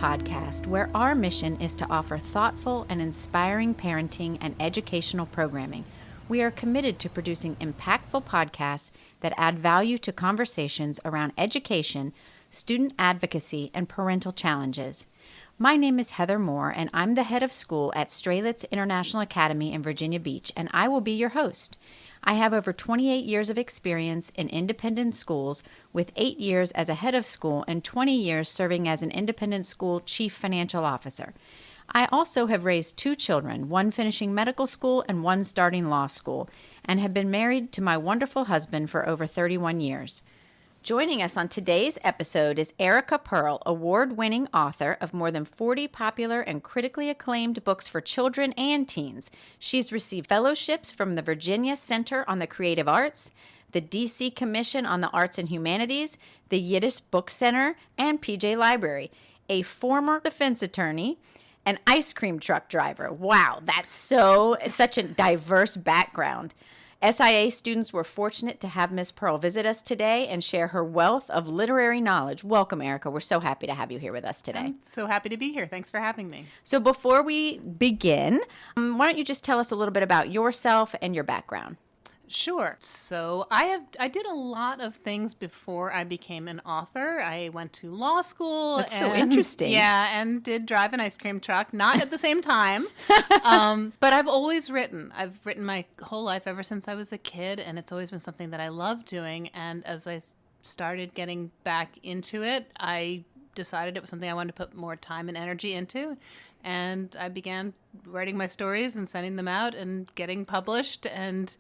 podcast where our mission is to offer thoughtful and inspiring parenting and educational programming. We are committed to producing impactful podcasts that add value to conversations around education, student advocacy, and parental challenges. My name is Heather Moore, and I'm the head of school at Strelitz International Academy in Virginia Beach, and I will be your host. I have over 28 years of experience in independent schools, with 8 years as a head of school and 20 years serving as an independent school chief financial officer. I also have raised 2 children, one finishing medical school and one starting law school, and have been married to my wonderful husband for over 31 years. Joining us on today's episode is Erica Perl, award-winning author of more than 40 popular and critically acclaimed books for children and teens. She's received fellowships from the Virginia Center on the Creative Arts, the DC Commission on the Arts and Humanities, the Yiddish Book Center, and PJ Library. A former defense attorney, an ice cream truck driver. Wow, that's such a diverse background. SIA students were fortunate to have Ms. Perl visit us today and share her wealth of literary knowledge. Welcome, Erica. We're so happy to have you here with us today. I'm so happy to be here. Thanks for having me. So before we begin, why don't you just tell us a little bit about yourself and your background? Sure. So I did a lot of things before I became an author. I went to law school. That's so interesting. Yeah, and did drive an ice cream truck, not at the same time. But I've always written. I've written my whole life ever since I was a kid, and it's always been something that I love doing. And as I started getting back into it, I decided it was something I wanted to put more time and energy into. And I began writing my stories and sending them out and getting published, and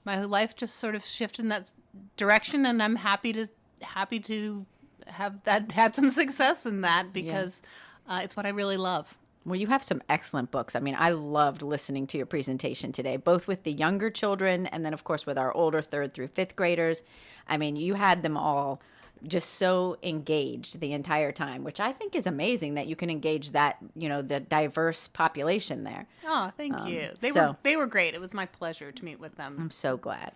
my life just sort of shifted in that direction, and I'm happy to have that had some success in that because it's what I really love. Well, you have some excellent books. I mean, I loved listening to your presentation today, both with the younger children and then, of course, with our older 3rd through 5th graders. I mean, you had them all just so engaged the entire time, which I think is amazing that you can engage that, the diverse population there. Oh, thank you. They were great. It was my pleasure to meet with them. I'm so glad.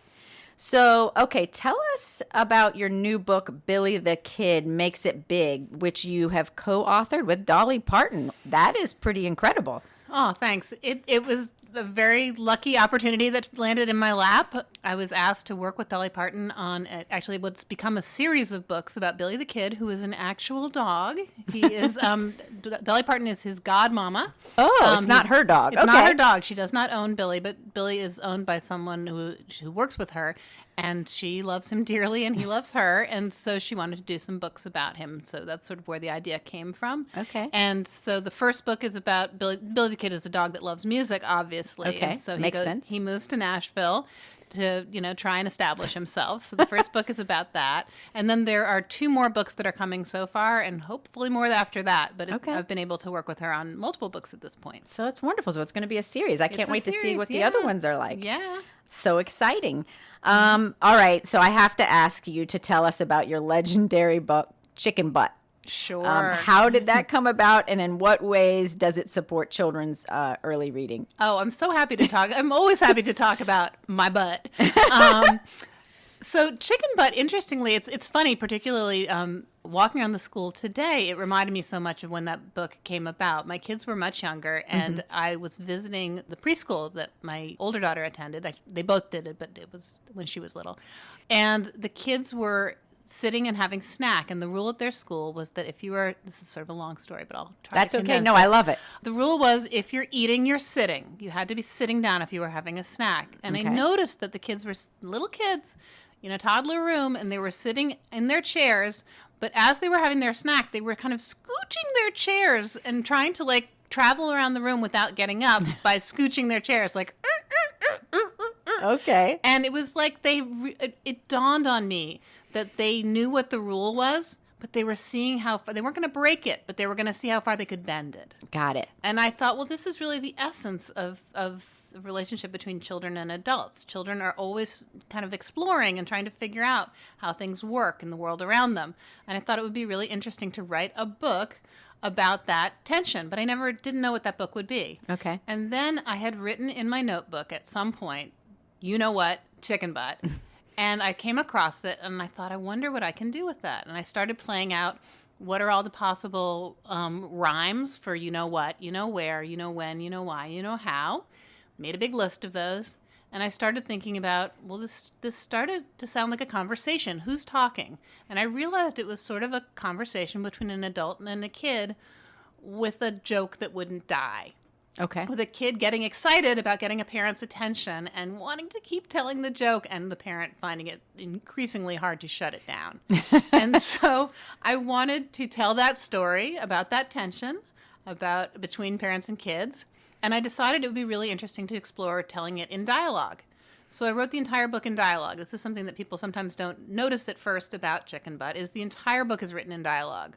So, okay, tell us about your new book, Billy the Kid Makes It Big, which you have co-authored with Dolly Parton. That is pretty incredible. Oh, thanks. It was a very lucky opportunity that landed in my lap. I was asked to work with Dolly Parton on actually what's become a series of books about Billy the Kid, who is an actual dog. He is Dolly Parton is his godmama. Oh, it's not her dog. It's not her dog. She does not own Billy, but Billy is owned by someone who works with her. And she loves him dearly, and he loves her. And so she wanted to do some books about him. So that's sort of where the idea came from. Okay. And so the first book is about Billy. Billy the Kid is a dog that loves music, obviously. Okay, and so makes sense. He moves to Nashville to, try and establish himself. So the first book is about that. And then there are 2 more books that are coming so far, and hopefully more after that. But I've been able to work with her on multiple books at this point. So it's wonderful. So it's going to be a series. I can't wait to see what the other ones are like. Yeah. So exciting. All right. So I have to ask you to tell us about your legendary book, Chicken Butt. Sure. How did that come about, and in what ways does it support children's early reading? Oh, I'm so happy to talk. I'm always happy to talk about my butt. So Chicken Butt, interestingly, it's funny, particularly walking around the school today, it reminded me so much of when that book came about. My kids were much younger, and I was visiting the preschool that my older daughter attended. They both did it, but it was when she was little. And the kids were sitting and having snack, and the rule at their school was that if you were, this is sort of a long story, but I'll try That's to okay. condense No, it. I love it. The rule was if you're eating, you're sitting. You had to be sitting down if you were having a snack. And I noticed that the kids were little kids, toddler room, and they were sitting in their chairs, but as they were having their snack, they were kind of scooching their chairs and trying to travel around the room without getting up by scooching their chairs, Okay. And it was like it dawned on me that they knew what the rule was, but they were seeing how far, they weren't going to break it, but they were going to see how far they could bend it. Got it. And I thought, well, this is really the essence of the relationship between children and adults. Children are always kind of exploring and trying to figure out how things work in the world around them. And I thought it would be really interesting to write a book about that tension, but I didn't know what that book would be. Okay. And then I had written in my notebook at some point, chicken butt. And I came across it, and I thought, I wonder what I can do with that. And I started playing out What are all the possible rhymes for you know what, you know where, you know when, you know why, you know how. Made a big list of those. And I started thinking about, well, this started to sound like a conversation. Who's talking? And I realized it was sort of a conversation between an adult and a kid with a joke that wouldn't die. Okay. With a kid getting excited about getting a parent's attention and wanting to keep telling the joke, and the parent finding it increasingly hard to shut it down. And so I wanted to tell that story about that tension between parents and kids. And I decided it would be really interesting to explore telling it in dialogue. So I wrote the entire book in dialogue. This is something that people sometimes don't notice at first about Chicken Butt, is the entire book is written in dialogue,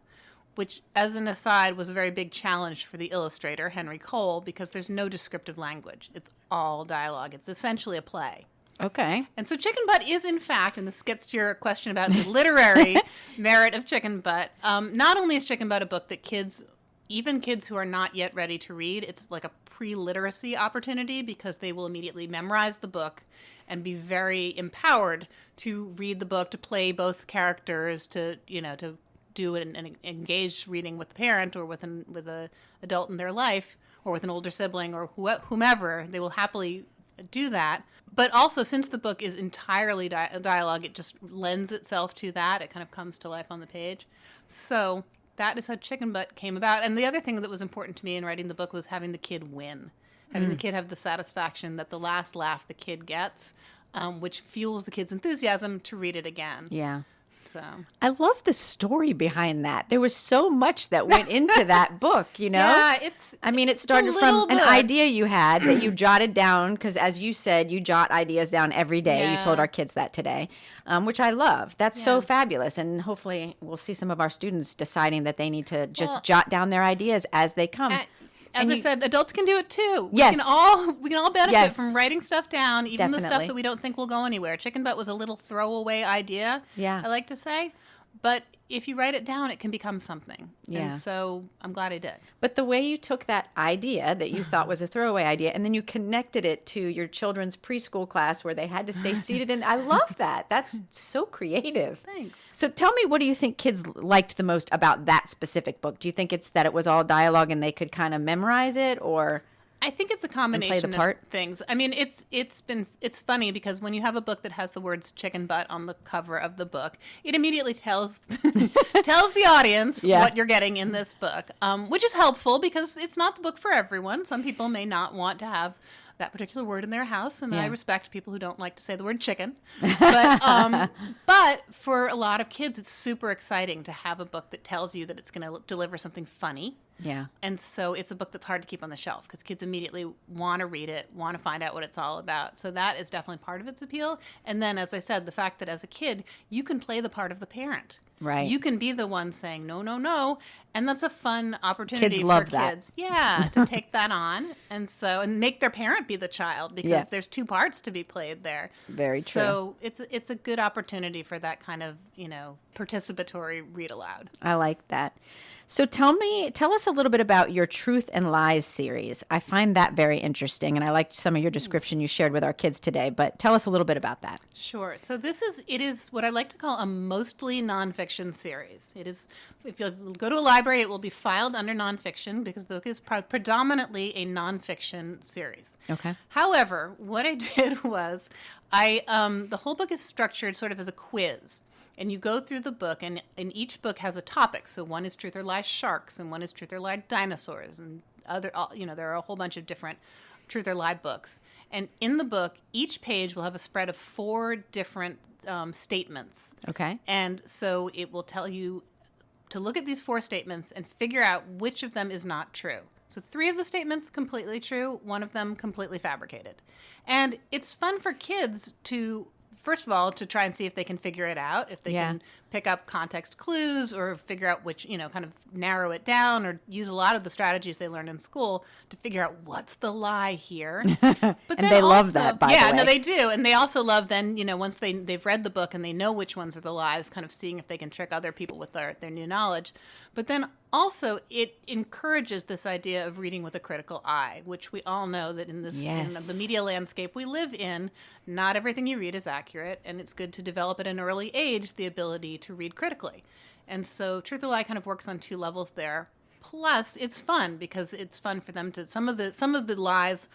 which, as an aside, was a very big challenge for the illustrator, Henry Cole, because there's no descriptive language. It's all dialogue. It's essentially a play. Okay. And so Chicken Butt is, in fact, and this gets to your question about the literary merit of Chicken Butt, not only is Chicken Butt a book that kids, even kids who are not yet ready to read, it's like a pre-literacy opportunity, because they will immediately memorize the book and be very empowered to read the book, to play both characters, to do an engaged reading with the parent or with an adult in their life, or with an older sibling or whomever. They will happily do that. But also, since the book is entirely dialogue, it just lends itself to that. It kind of comes to life on the page. So that is how Chicken Butt came about. And the other thing that was important to me in writing the book was having the kid win. Having the kid have the satisfaction that the last laugh the kid gets, which fuels the kid's enthusiasm to read it again. Yeah. So I love the story behind that. There was so much that went into that book, you know? Yeah, it started from an idea you had that you jotted down, because as you said, you jot ideas down every day. Yeah. You told our kids that today, which I love. That's so fabulous. And hopefully we'll see some of our students deciding that they need to just jot down their ideas as they come. As I said, adults can do it too. Yes. We can all benefit from writing stuff down, even the stuff Definitely. that we don't think will go anywhere. Chicken Butt was a little throwaway idea, I like to say. But if you write it down, it can become something. Yeah. And so I'm glad I did. But the way you took that idea that you thought was a throwaway idea, and then you connected it to your children's preschool class where they had to stay seated, and I love that. That's so creative. Thanks. So tell me, what do you think kids liked the most about that specific book? Do you think it's that it was all dialogue and they could kind of memorize it, or I think it's a combination the part? of things. I mean, it's funny because when you have a book that has the words Chicken Butt on the cover of the book, it immediately tells the audience what you're getting in this book, which is helpful because it's not the book for everyone. Some people may not want to have that particular word in their house, and I respect people who don't like to say the word chicken. But for a lot of kids, it's super exciting to have a book that tells you that it's going to deliver something funny. Yeah. And so it's a book that's hard to keep on the shelf because kids immediately want to read it, want to find out what it's all about. So that is definitely part of its appeal. And then, as I said, the fact that as a kid, you can play the part of the parent. Right. You can be the one saying, no, no, no. And that's a fun opportunity Kids for love kids. that. Yeah, to take that on. And make their parent be the child because there's two parts to be played there. Very true. So it's a good opportunity for that kind of, participatory read aloud. I like that. So tell us a little bit about your Truth and Lies series. I find that very interesting, and I liked some of your description you shared with our kids today, but tell us a little bit about that. Sure. So it is what I like to call a mostly nonfiction series. It is, if you go to a library, it will be filed under nonfiction because the book is predominantly a nonfiction series. Okay. However, what I did was the whole book is structured sort of as a quiz. And you go through the book, and each book has a topic. So one is Truth or Lie Sharks, and one is Truth or Lie Dinosaurs, and there are a whole bunch of different Truth or Lie books. And in the book, each page will have a spread of 4 different statements. Okay. And so it will tell you to look at these 4 statements and figure out which of them is not true. So 3 of the statements completely true, 1 of them completely fabricated. And it's fun for kids to, first of all, to try and see if they can figure it out, if they can pick up context clues or figure out which, kind of narrow it down or use a lot of the strategies they learned in school to figure out what's the lie here. But and they love that, by the way. Yeah, no, they do. And they also love then, once they've read the book and they know which ones are the lies, kind of seeing if they can trick other people with their new knowledge. But then also it encourages this idea of reading with a critical eye, which we all know that in this in the media landscape we live in, not everything you read is accurate, and it's good to develop at an early age the ability to read critically. And so Truth or Lie kind of works on two levels there. Plus, it's fun because it's fun for them to, some of the lies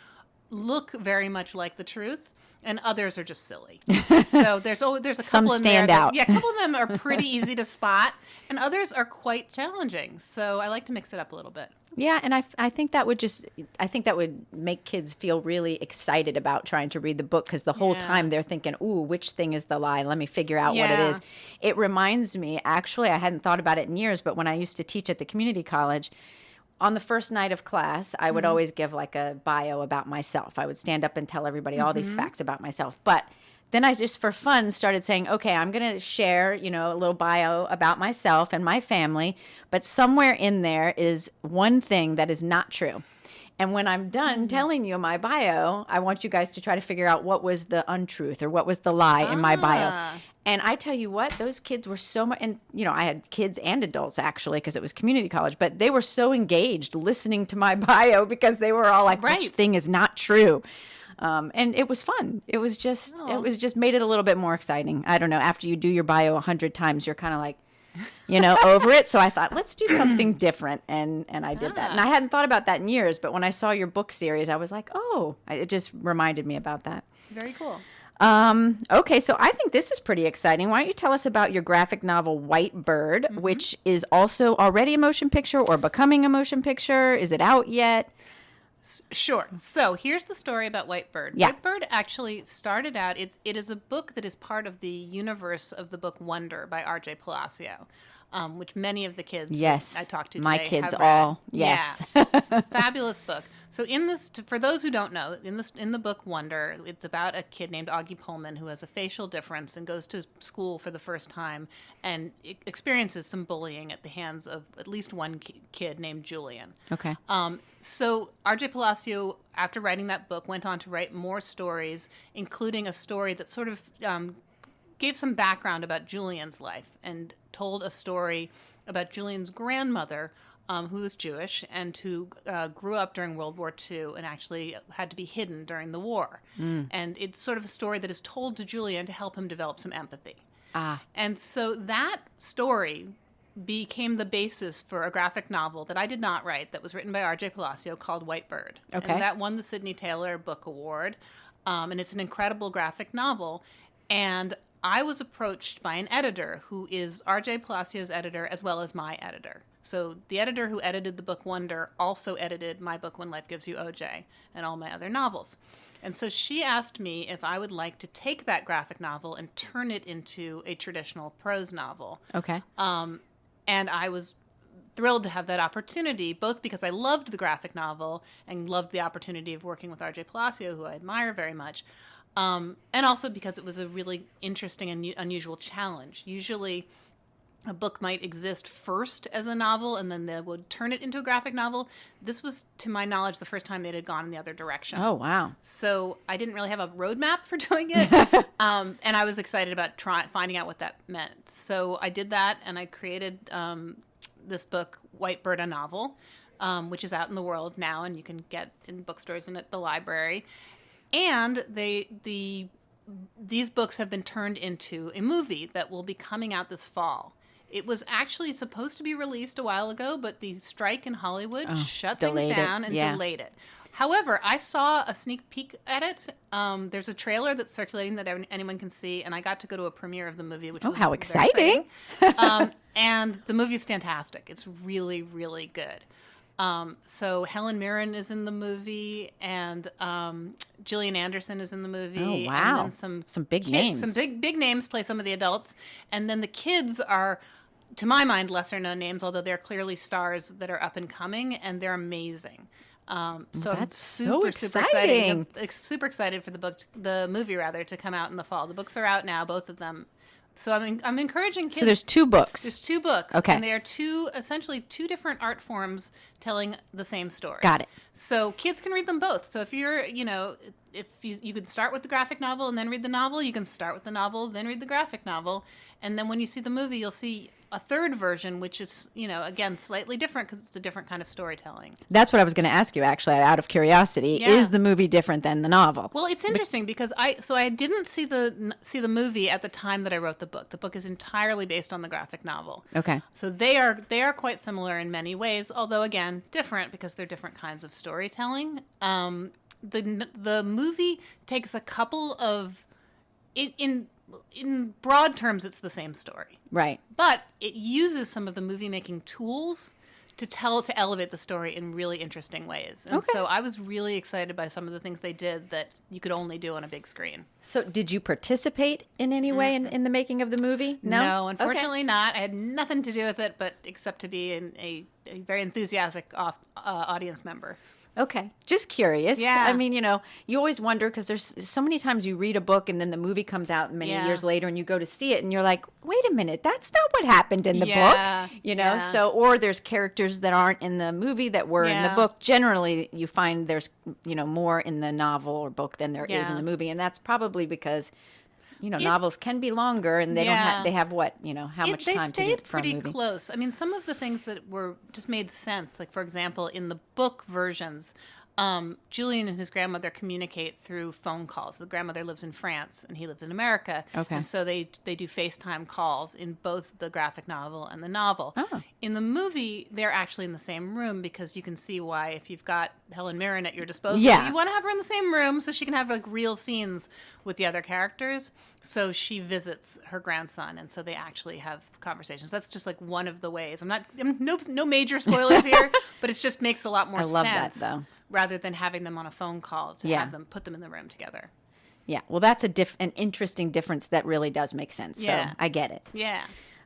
look very much like the truth, and others are just silly. So there's a couple Some in stand there out. a couple of them are pretty easy to spot, and others are quite challenging. So I like to mix it up a little bit. Yeah, and I think that would make kids feel really excited about trying to read the book, because the whole time they're thinking, ooh, which thing is the lie? Let me figure out what it is. It reminds me, actually, I hadn't thought about it in years, but when I used to teach at the community college, on the first night of class, I would always give like a bio about myself. I would stand up and tell everybody all these facts about myself. But then I just, for fun, started saying, okay, I'm going to share, a little bio about myself and my family, but somewhere in there is one thing that is not true. And when I'm done telling you my bio, I want you guys to try to figure out what was the untruth or what was the lie in my bio. And I tell you what, those kids were so much, and I had kids and adults actually, because it was community college, but they were so engaged listening to my bio because they were all like, which thing is not true? And it was fun. It was just made it a little bit more exciting. I don't know. After you do your bio 100 times, you're kind of like, over it. So I thought, let's do something different. And I did that. And I hadn't thought about that in years, but when I saw your book series, I was like, oh, it just reminded me about that. Very cool. Okay, so I think this is pretty exciting. Why don't you tell us about your graphic novel, White Bird, which is also already a motion picture or becoming a motion picture? Is it out yet? Sure. So here's the story about White Bird. Yeah. White Bird actually started out, it is a book that is part of the universe of the book Wonder by R.J. Palacio, which many of the kids I talked to today my kids have all, read. yes. Yeah. Fabulous book. So in this, for those who don't know, in the book Wonder, it's about a kid named Augie Pullman who has a facial difference and goes to school for the first time and experiences some bullying at the hands of at least one kid named Julian. Okay. So R.J. Palacio, after writing that book, went on to write more stories, including a story that sort of gave some background about Julian's life and told a story about Julian's grandmother, who was Jewish and who grew up during World War II and actually had to be hidden during the war. And it's sort of a story that is told to Julian to help him develop some empathy. And so that story became the basis for a graphic novel that I did not write, that was written by R.J. Palacio, called White Bird. Okay. And that won the Sidney Taylor Book Award. And it's an incredible graphic novel. And I was approached by an editor who is R.J. Palacio's editor as well as my editor. So the editor who edited the book Wonder also edited my book When Life Gives You OJ and all my other novels. And so she asked me if I would like to take that graphic novel and turn it into a traditional prose novel. Okay. And I was thrilled to have that opportunity, both because I loved the graphic novel and loved the opportunity of working with R.J. Palacio, who I admire very much, and also because it was a really interesting and unusual challenge. Usually a book might exist first as a novel and then they would turn it into a graphic novel. This was, to my knowledge, the first time it had gone in the other direction. Oh, wow. So I didn't really have a roadmap for doing it. And I was excited about finding out what that meant. So I did that and I created this book, White Bird, a Novel, which is out in the world now and you can get in bookstores and at the library. And these books have been turned into a movie that will be coming out this fall. It was actually supposed to be released a while ago, but the strike in Hollywood shut things down and delayed it. However, I saw a sneak peek at it. There's a trailer that's circulating that anyone can see, and I got to go to a premiere of the movie, which was how exciting. And the movie is fantastic. It's really, really good. So Helen Mirren is in the movie, and Gillian Anderson is in the movie. Oh, wow. And then some big names. Some big names play some of the adults. And then the kids are, to my mind, lesser known names, although they're clearly stars that are up and coming, and they're amazing. So that's super exciting. Super excited for the movie to come out in the fall. The books are out now, both of them. So I'm encouraging kids. So there's 2 books. There's 2 books. Okay. And they are essentially two different art forms telling the same story. Got it. So kids can read them both. So if you're, if you could start with the graphic novel and then read the novel, you can start with the novel, then read the graphic novel. And then when you see the movie, you'll see a third version, which is, again, slightly different because it's a different kind of storytelling. That's what I was going to ask you, actually, out of curiosity. Yeah. Is the movie different than the novel? Well, it's interesting because I didn't see the movie at the time that I wrote the book. The book is entirely based on the graphic novel. Okay. So they are quite similar in many ways, although again different because they're different kinds of storytelling. The movie takes a couple of in broad terms, it's the same story. Right. But it uses some of the movie-making tools to elevate the story in really interesting ways. And so I was really excited by some of the things they did that you could only do on a big screen. So did you participate in any way in the making of the movie? No, unfortunately not. I had nothing to do with it, but except to be a very enthusiastic audience member. Okay. Just curious. Yeah. I mean, you always wonder because there's so many times you read a book and then the movie comes out many years later and you go to see it and you're like, wait a minute, that's not what happened in the book. So, or there's characters that aren't in the movie that were in the book. Generally, you find there's, more in the novel or book than there is in the movie. And that's probably because novels can be longer, and they don't have. They have what how much time to get from a movie. They stayed pretty close. I mean, some of the things that were just made sense. Like for example, in the book versions, Julian and his grandmother communicate through phone calls. The grandmother lives in France, and he lives in America. Okay. And so they do FaceTime calls in both the graphic novel and the novel. Oh. In the movie, they're actually in the same room because you can see why if you've got Helen Mirren at your disposal, you want to have her in the same room so she can have like real scenes with the other characters. So she visits her grandson, and so they actually have conversations. That's just like one of the ways. No major spoilers here, but it just makes a lot more sense. I love that though. Rather than having them on a phone call to have them put them in the room together. Yeah, well, that's an interesting difference that really does make sense. So I get it. Yeah.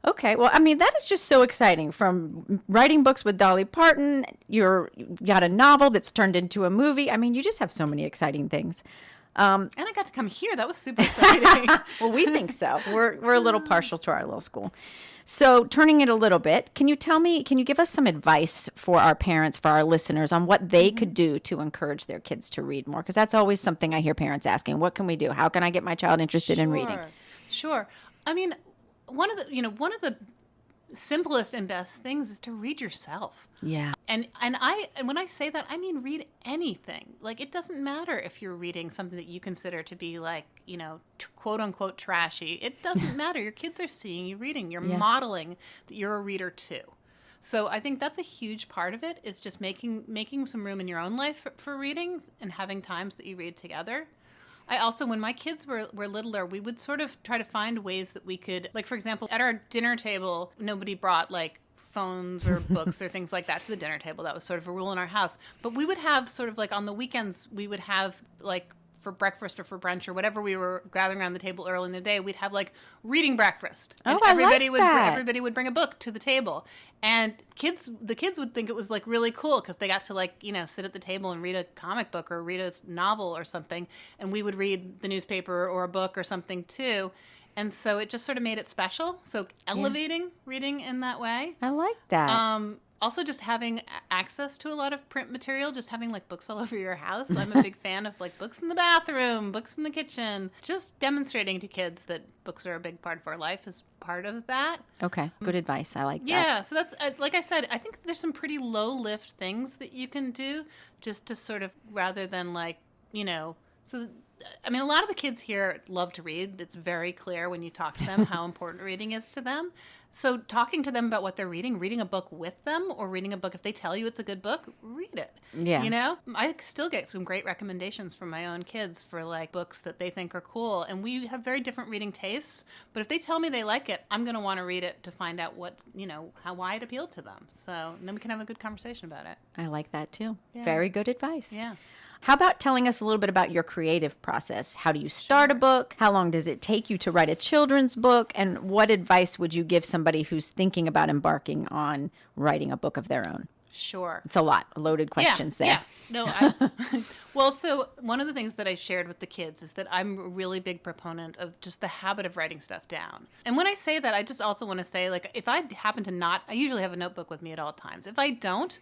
Okay, well, I mean, that is just so exciting. From writing books with Dolly Parton, you got a novel that's turned into a movie. I mean, you just have so many exciting things. And I got to come here. That was super exciting. Well, we think so. We're a little partial to our little school. So turning it a little bit, can you give us some advice for our parents, for our listeners, on what they could do to encourage their kids to read more? Because that's always something I hear parents asking. What can we do? How can I get my child interested in reading? Sure. I mean, one of the simplest and best things is to read yourself. Yeah. And when I say that, I mean read anything. Like it doesn't matter if you're reading something that you consider to be like, quote unquote trashy. It doesn't matter. Your kids are seeing you reading. You're modeling that you're a reader too. So I think that's a huge part of it, is just making some room in your own life for reading and having times that you read together. I also, when my kids were littler, we would sort of try to find ways that we could, like, for example, at our dinner table, nobody brought, like, phones or books or things like that to the dinner table. That was sort of a rule in our house. But we would have sort of, like, on the weekends, we would have, like, for breakfast or for brunch or whatever we were gathering around the table early in the day, we'd have, like, reading breakfast. And everybody would bring a book to the table. And the kids would think it was like really cool because they got to like, sit at the table and read a comic book or read a novel or something. And we would read the newspaper or a book or something too. And so it just sort of made it special. So elevating reading in that way. I like that. Also just having access to a lot of print material, just having like books all over your house. I'm a big fan of like books in the bathroom, books in the kitchen. Just demonstrating to kids that books are a big part of our life is part of that. Okay, good advice. I like that. Yeah, so that's, like I said, I think there's some pretty low lift things that you can do just to sort of, rather than like, so I mean, a lot of the kids here love to read. It's very clear when you talk to them how important reading is to them. So talking to them about what they're reading a book with them, or reading a book, if they tell you it's a good book, read it. Yeah. I still get some great recommendations from my own kids for like books that they think are cool. And we have very different reading tastes. But if they tell me they like it, I'm going to want to read it to find out what, why it appealed to them. So then we can have a good conversation about it. I like that too. Yeah. Very good advice. Yeah. How about telling us a little bit about your creative process? How do you start a book? How long does it take you to write a children's book? And what advice would you give somebody who's thinking about embarking on writing a book of their own? Sure. It's a lot. Loaded questions there. Yeah. No, well, so one of the things that I shared with the kids is that I'm a really big proponent of just the habit of writing stuff down. And when I say that, I just also want to say, like, if I happen to not, I usually have a notebook with me at all times. If I don't,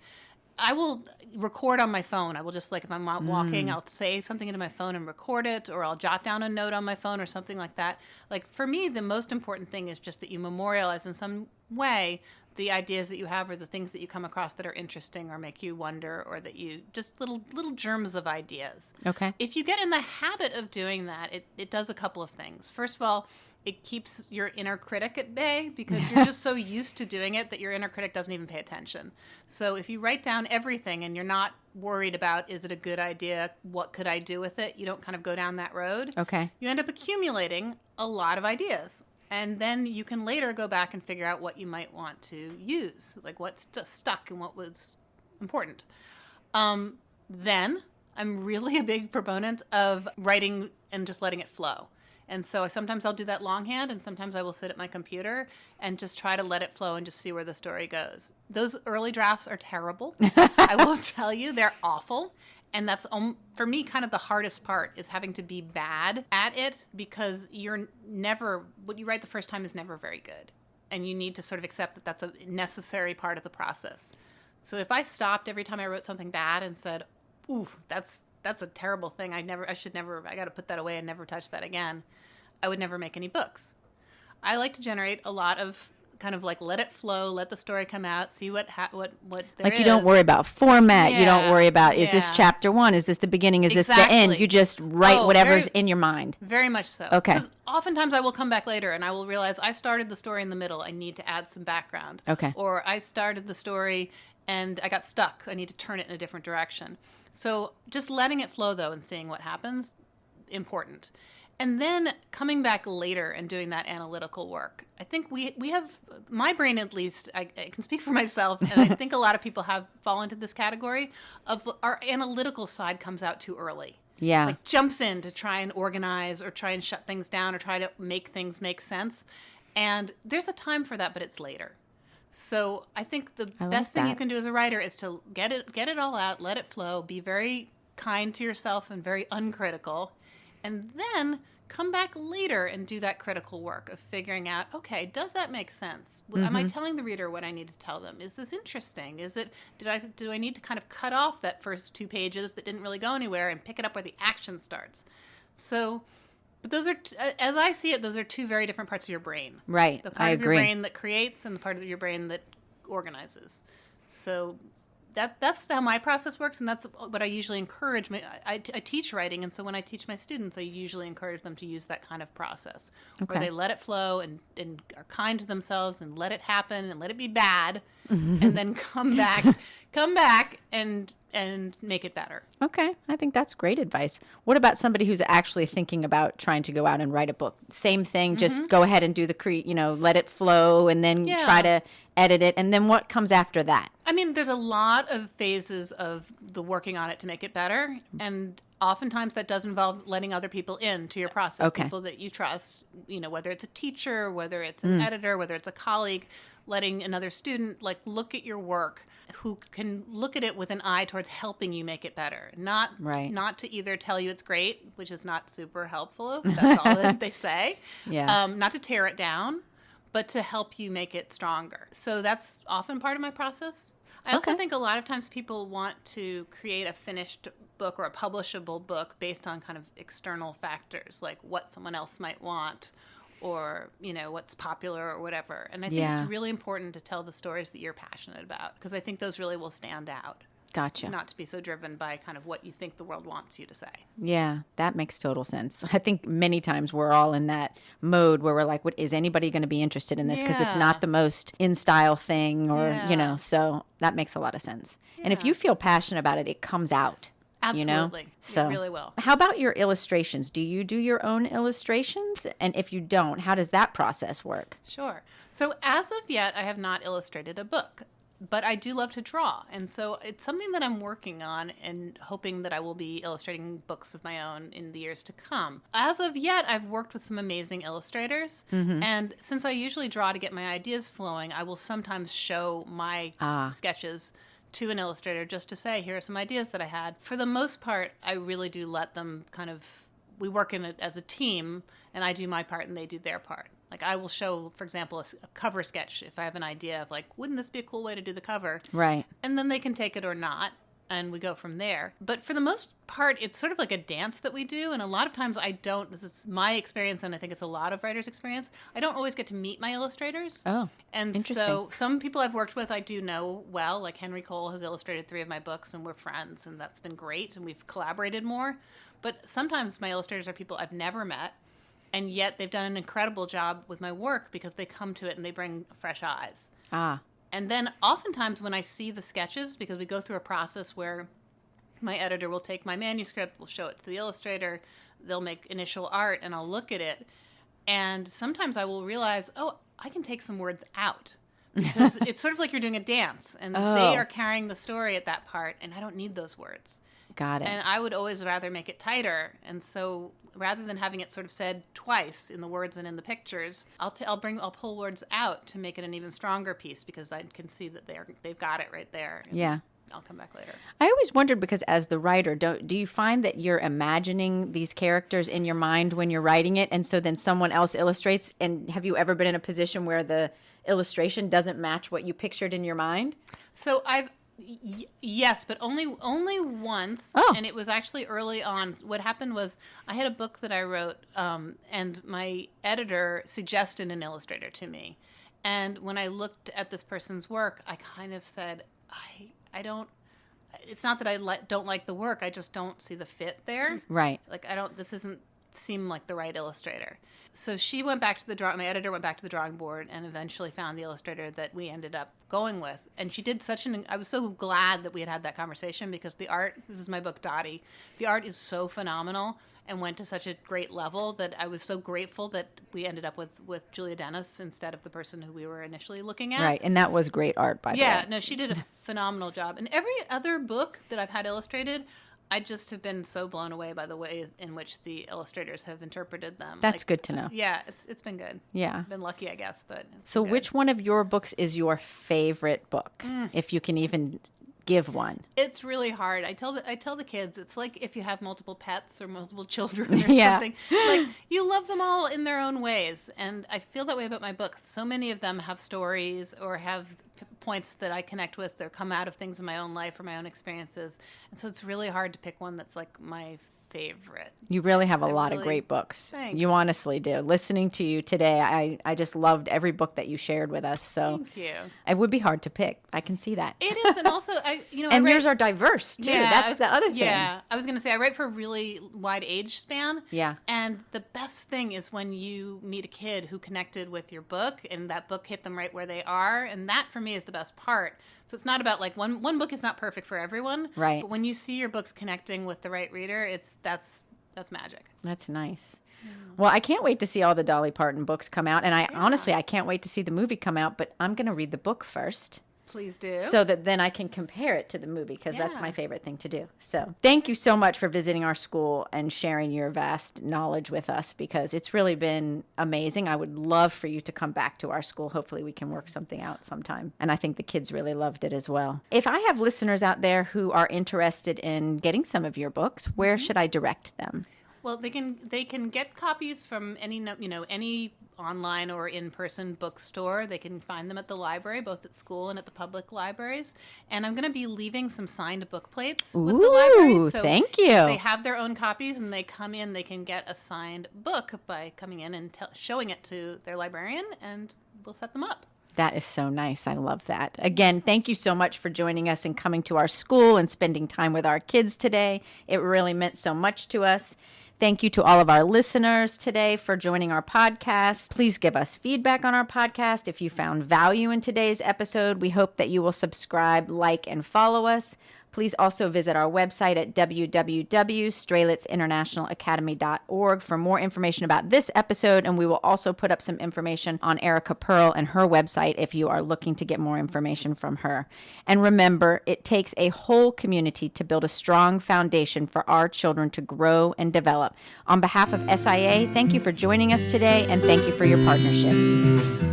I will record on my phone. I will just, like, if I'm out walking, I'll say something into my phone and record it, or I'll jot down a note on my phone or something like that. Like, for me, the most important thing is just that you memorialize in some way the ideas that you have, or the things that you come across that are interesting or make you wonder, or that you just little germs of ideas. Okay. If you get in the habit of doing that, it does a couple of things. First of all, it keeps your inner critic at bay, because you're just so used to doing it that your inner critic doesn't even pay attention. So if you write down everything and you're not worried about, is it a good idea? What could I do with it? You don't kind of go down that road. Okay. You end up accumulating a lot of ideas. And then you can later go back and figure out what you might want to use, like what's just stuck and what was important. Then I'm really a big proponent of writing and just letting it flow. And so sometimes I'll do that longhand, and sometimes I will sit at my computer and just try to let it flow and just see where the story goes. Those early drafts are terrible. I will tell you, they're awful. And that's, for me, kind of the hardest part, is having to be bad at it, because what you write the first time is never very good. And you need to sort of accept that that's a necessary part of the process. So if I stopped every time I wrote something bad and said, ooh, that's a terrible thing, I got to put that away and never touch that again, I would never make any books. I like to generate a lot of kind of like let it flow, let the story come out, see what there like is. You don't worry about format. Yeah. You don't worry about, is this Yeah. chapter 1? Is this the beginning? Is this the Exactly. end? You just write whatever's very- in your mind. Very much so. Okay. 'Cause oftentimes I will come back later and I will realize I started the story in the middle. I need to add some background. Okay. Or I started the story and I got stuck. I need to turn it in a different direction. So just letting it flow, though, and seeing what happens, important. And then coming back later and doing that analytical work. I think we have, my brain at least, I can speak for myself, and I think a lot of people fall into this category of our analytical side comes out too early. Yeah. Like jumps in to try and organize or try and shut things down or try to make things make sense. And there's a time for that, but it's later. So I think the best thing you can do as a writer is to get it all out, let it flow, be very kind to yourself and very uncritical, and then come back later and do that critical work of figuring out, okay, does that make sense? Am I telling the reader what I need to tell them? Is this interesting? Do I need to kind of cut off that first 2 pages that didn't really go anywhere and pick it up where the action starts? So, but those are, as I see it, those are 2 very different parts of your brain. Right. The part I of agree. your brain that creates and the part of your brain that organizes. So that's how my process works, and that's what I usually encourage. I teach writing, and so when I teach my students, I usually encourage them to use that kind of process, where they let it flow and are kind to themselves and let it happen and let it be bad, and then come back and make it better. Okay. I think that's great advice. What about somebody who's actually thinking about trying to go out and write a book? Same thing, just go ahead and do let it flow, and then try to edit it. And then what comes after that? I mean, there's a lot of phases of the working on it to make it better. And oftentimes that does involve letting other people into your process, people that you trust, whether it's a teacher, whether it's an editor, whether it's a colleague, letting another student look at your work, who can look at it with an eye towards helping you make it better. Not to either tell you it's great, which is not super helpful, if that's all that they say. Yeah. Not to tear it down, but to help you make it stronger. So that's often part of my process. I also think a lot of times people want to create a finished book or a publishable book based on kind of external factors, like what someone else might want, or what's popular or whatever. And I think it's really important to tell the stories that you're passionate about, because I think those really will stand out. Gotcha. Not to be so driven by kind of what you think the world wants you to say. Yeah, that makes total sense. I think many times we're all in that mode where we're like, is anybody going to be interested in this? Because it's not the most in-style thing, or, so that makes a lot of sense. And if you feel passionate about it, it comes out. Absolutely. So, it really will. How about your illustrations? Do you do your own illustrations? And if you don't, how does that process work? Sure. So as of yet, I have not illustrated a book, but I do love to draw. And so it's something that I'm working on and hoping that I will be illustrating books of my own in the years to come. As of yet, I've worked with some amazing illustrators. And since I usually draw to get my ideas flowing, I will sometimes show my sketches to an illustrator just to say, here are some ideas that I had. For the most part, I really do let them kind of we work in it as a team, and I do my part and they do their part. Like I will show, for example, a cover sketch if I have an idea of like, wouldn't this be a cool way to do the cover? Right. And then they can take it or not, and we go from there. But for the most part, it's sort of like a dance that we do. And a lot of times I don't, this is my experience, and I think it's a lot of writers' experience, I don't always get to meet my illustrators. Oh, and interesting. so some people I've worked with I do know well, like Henry Cole has illustrated 3 of my books, and we're friends, and that's been great, and we've collaborated more. But sometimes my illustrators are people I've never met, and yet they've done an incredible job with my work because they come to it and they bring fresh eyes. Ah. And then oftentimes when I see the sketches, because we go through a process where my editor will take my manuscript, will show it to the illustrator, they'll make initial art, and I'll look at it. And sometimes I will realize, oh, I can take some words out. Because it's sort of like you're doing a dance, and they are carrying the story at that part, and I don't need those words. Got it. And I would always rather make it tighter. And so rather than having it sort of said twice in the words and in the pictures, I'll pull words out to make it an even stronger piece, because I can see that they've got it right there. Yeah. I'll come back later. I always wondered, because as the writer, do you find that you're imagining these characters in your mind when you're writing it, and so then someone else illustrates? And have you ever been in a position where the illustration doesn't match what you pictured in your mind? So yes, but only once, and it was actually early on. What happened was I had a book that I wrote, and my editor suggested an illustrator to me. And when I looked at this person's work, I kind of said, I don't. It's not that I don't like the work. I just don't see the fit there. Right. Like this doesn't seem like the right illustrator. So she went back to my editor went back to the drawing board and eventually found the illustrator that we ended up going with. And she did I was so glad that we had that conversation, because the art, this is my book, Dottie, the art is so phenomenal and went to such a great level that I was so grateful that we ended up with Julia Dennis instead of the person who we were initially looking at. Right. And that was great art, by the way. Yeah, no, she did a phenomenal job. And every other book that I've had illustrated, I just have been so blown away by the way in which the illustrators have interpreted them. That's good to know. Yeah, it's been good. Yeah. I've been lucky, I guess. But so which one of your books is your favorite book, if you can even give one? It's really hard. I tell the kids, it's like if you have multiple pets or multiple children or something. Like, you love them all in their own ways. And I feel that way about my books. So many of them have stories or have points that I connect with or come out of things in my own life or my own experiences. And so it's really hard to pick one that's like my favorite. You really have a lot of great books. Thanks. You honestly do. Listening to you today, I just loved every book that you shared with us. So Thank you. It would be hard to pick. I can see that. It is, and also and yours are diverse too. Yeah, That's the other thing. Yeah, I was going to say I write for a really wide age span. Yeah. And the best thing is when you meet a kid who connected with your book, and that book hit them right where they are, and that for me is the best part. So it's not about like one book is not perfect for everyone. Right. But when you see your books connecting with the right reader, that's magic. That's nice. Well, I can't wait to see all the Dolly Parton books come out. And honestly, I can't wait to see the movie come out, but I'm going to read the book first. Please do. So that then I can compare it to the movie, because that's my favorite thing to do. So thank you so much for visiting our school and sharing your vast knowledge with us, because it's really been amazing. I would love for you to come back to our school. Hopefully we can work something out sometime. And I think the kids really loved it as well. If I have listeners out there who are interested in getting some of your books, where should I direct them? Well, they can get copies from any online or in-person bookstore. They can find them at the library, both at school and at the public libraries. And I'm going to be leaving some signed book plates with the library. So thank you. They have their own copies, and they come in. They can get a signed book by coming in and showing it to their librarian, and we'll set them up. That is so nice. I love that. Again, thank you so much for joining us and coming to our school and spending time with our kids today. It really meant so much to us. Thank you to all of our listeners today for joining our podcast. Please give us feedback on our podcast. If you found value in today's episode, we hope that you will subscribe, like, and follow us. Please also visit our website at www.strelitzinternationalacademy.org for more information about this episode, and we will also put up some information on Erica Perl and her website if you are looking to get more information from her. And remember, it takes a whole community to build a strong foundation for our children to grow and develop. On behalf of SIA, thank you for joining us today, and thank you for your partnership.